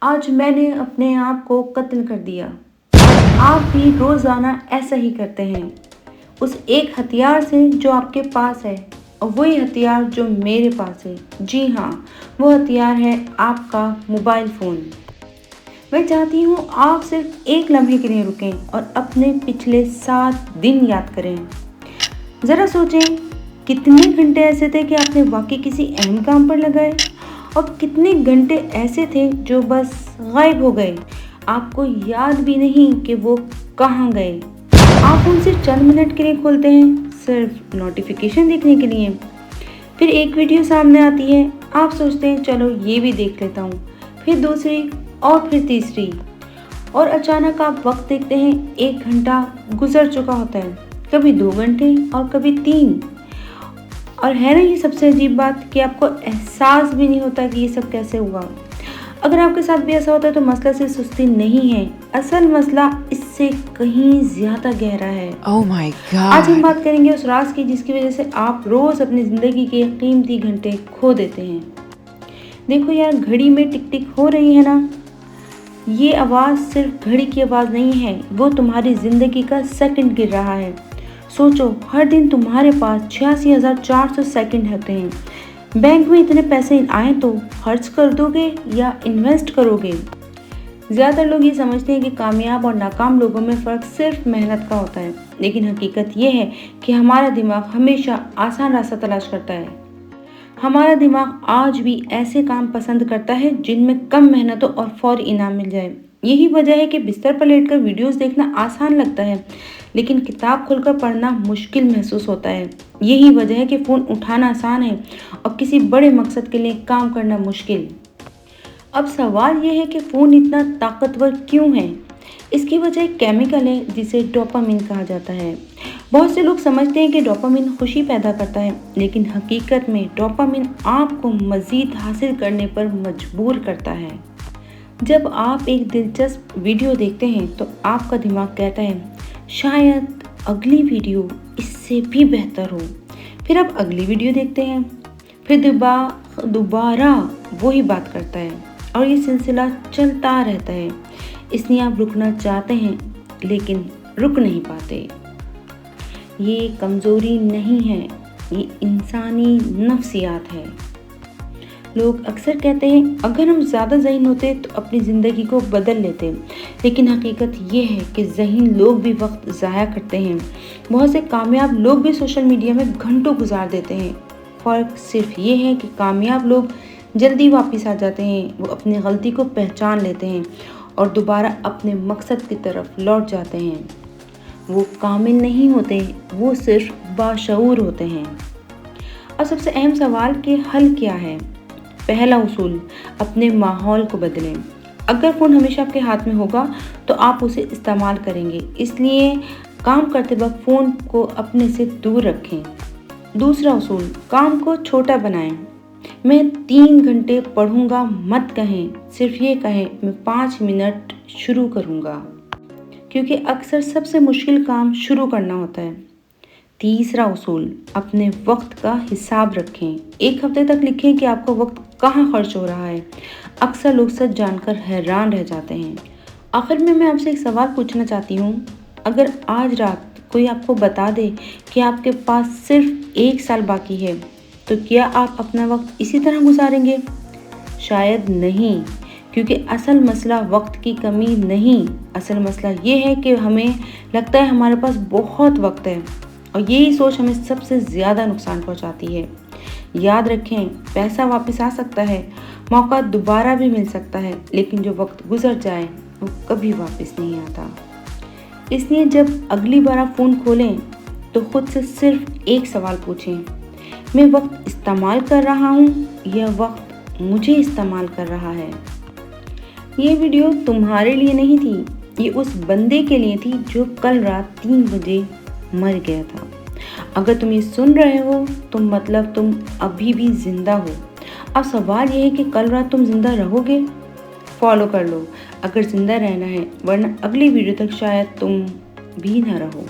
آج میں نے اپنے آپ کو قتل کر دیا۔ آپ بھی روزانہ ایسا ہی کرتے ہیں، اس ایک ہتھیار سے جو آپ کے پاس ہے اور وہی ہتھیار جو میرے پاس ہے۔ جی ہاں، وہ ہتھیار ہے آپ کا موبائل فون۔ میں چاہتی ہوں آپ صرف ایک لمحے کے لیے رکیں اور اپنے پچھلے 7 دن یاد کریں۔ ذرا سوچیں، کتنے گھنٹے ایسے تھے کہ آپ نے واقعی کسی اہم کام پر لگائے اور کتنے گھنٹے ایسے تھے جو بس غائب ہو گئے، آپ کو یاد بھی نہیں کہ وہ کہاں گئے۔ آپ ان سے چند منٹ کے لیے کھولتے ہیں، صرف نوٹیفیکیشن دیکھنے کے لیے۔ پھر ایک ویڈیو سامنے آتی ہے، آپ سوچتے ہیں چلو یہ بھی دیکھ لیتا ہوں، پھر دوسری اور پھر تیسری، اور اچانک آپ وقت دیکھتے ہیں 1 گھنٹہ گزر چکا ہوتا ہے، کبھی 2 گھنٹے اور کبھی 3۔ اور ہے نا یہ سب سے عجیب بات کہ آپ کو احساس بھی نہیں ہوتا کہ یہ سب کیسے ہوا۔ اگر آپ کے ساتھ بھی ایسا ہوتا ہے تو مسئلہ صرف سستی نہیں ہے، اصل مسئلہ اس سے کہیں زیادہ گہرا ہے۔ Oh my آج ہم God. بات کریں گے اس راز کی جس کی وجہ سے آپ روز اپنی زندگی کے قیمتی گھنٹے کھو دیتے ہیں۔ دیکھو یار، گھڑی میں ٹک ٹک ہو رہی ہے نا، یہ آواز صرف گھڑی کی آواز نہیں ہے، وہ تمہاری زندگی کا سیکنڈ گر رہا ہے۔ سوچو، ہر دن تمہارے پاس 86,400 سیکنڈ ہوتے ہیں۔ بینک میں اتنے پیسے آئیں تو خرچ کر دو گے یا انویسٹ کرو گے؟ زیادہ تر لوگ یہ سمجھتے ہیں کہ کامیاب اور ناکام لوگوں میں فرق صرف محنت کا ہوتا ہے، لیکن حقیقت یہ ہے کہ ہمارا دماغ ہمیشہ آسان راستہ تلاش کرتا ہے۔ ہمارا دماغ آج بھی ایسے کام پسند کرتا ہے جن میں کم محنت ہو اور فوری انعام مل جائے۔ یہی وجہ ہے کہ بستر پر لیٹ کر ویڈیوز دیکھنا آسان لگتا ہے، لیکن کتاب کھول کر پڑھنا مشکل محسوس ہوتا ہے۔ یہی وجہ ہے کہ فون اٹھانا آسان ہے اور کسی بڑے مقصد کے لیے کام کرنا مشکل۔ اب سوال یہ ہے کہ فون اتنا طاقتور کیوں ہے؟ اس کی وجہ ایک کیمیکل ہے جسے ڈوپامین کہا جاتا ہے۔ بہت سے لوگ سمجھتے ہیں کہ ڈوپامین خوشی پیدا کرتا ہے، لیکن حقیقت میں ڈوپامین آپ کو مزید حاصل کرنے پر مجبور کرتا ہے۔ جب آپ ایک دلچسپ ویڈیو دیکھتے ہیں تو آپ کا دماغ کہتا ہے شاید اگلی ویڈیو اس سے بھی بہتر ہو۔ پھر آپ اگلی ویڈیو دیکھتے ہیں، پھر دوبارہ وہی بات کرتا ہے اور یہ سلسلہ چلتا رہتا ہے۔ اس لیے آپ رکنا چاہتے ہیں لیکن رک نہیں پاتے۔ یہ کمزوری نہیں ہے، یہ انسانی نفسیات ہے۔ لوگ اکثر کہتے ہیں اگر ہم زیادہ ذہین ہوتے تو اپنی زندگی کو بدل لیتے، لیکن حقیقت یہ ہے کہ ذہین لوگ بھی وقت ضائع کرتے ہیں۔ بہت سے کامیاب لوگ بھی سوشل میڈیا میں گھنٹوں گزار دیتے ہیں۔ فرق صرف یہ ہے کہ کامیاب لوگ جلدی واپس آ جاتے ہیں، وہ اپنی غلطی کو پہچان لیتے ہیں اور دوبارہ اپنے مقصد کی طرف لوٹ جاتے ہیں۔ وہ کامل نہیں ہوتے، وہ صرف باشعور ہوتے ہیں۔ اور سب سے اہم سوال کہ حل کیا ہے؟ پہلا اصول، اپنے ماحول کو بدلیں۔ اگر فون ہمیشہ آپ کے ہاتھ میں ہوگا تو آپ اسے استعمال کریں گے، اس لیے کام کرتے وقت فون کو اپنے سے دور رکھیں۔ دوسرا اصول، کام کو چھوٹا بنائیں۔ میں 3 گھنٹے پڑھوں گا مت کہیں، صرف یہ کہیں میں 5 منٹ شروع کروں گا، کیونکہ اکثر سب سے مشکل کام شروع کرنا ہوتا ہے۔ تیسرا اصول، اپنے وقت کا حساب رکھیں۔ 1 ہفتے تک لکھیں کہ آپ کا وقت کہاں خرچ ہو رہا ہے۔ اکثر لوگ سچ جان کر حیران رہ جاتے ہیں۔ آخر میں آپ سے ایک سوال پوچھنا چاہتی ہوں، اگر آج رات کوئی آپ کو بتا دے کہ آپ کے پاس صرف 1 سال باقی ہے، تو کیا آپ اپنا وقت اسی طرح گزاریں گے؟ شاید نہیں، کیونکہ اصل مسئلہ وقت کی کمی نہیں، اصل مسئلہ یہ ہے کہ ہمیں لگتا ہے ہمارے پاس بہت وقت ہے، اور یہی سوچ ہمیں سب سے زیادہ نقصان پہنچاتی ہے۔ یاد رکھیں، پیسہ واپس آ سکتا ہے، موقع دوبارہ بھی مل سکتا ہے، لیکن جو وقت گزر جائے وہ کبھی واپس نہیں آتا۔ اس لیے جب اگلی بار آپ فون کھولیں تو خود سے صرف ایک سوال پوچھیں، میں وقت استعمال کر رہا ہوں یا وقت مجھے استعمال کر رہا ہے؟ یہ ویڈیو تمہارے لیے نہیں تھی، یہ اس بندے کے لیے تھی جو کل رات 3 بجے مر گیا تھا۔ اگر تم یہ سن رہے ہو تو مطلب تم ابھی بھی زندہ ہو۔ اب سوال یہ ہے کہ کل رات تم زندہ رہو گے؟ فالو کر لو اگر زندہ رہنا ہے، ورنہ اگلی ویڈیو تک شاید تم بھی نہ رہو۔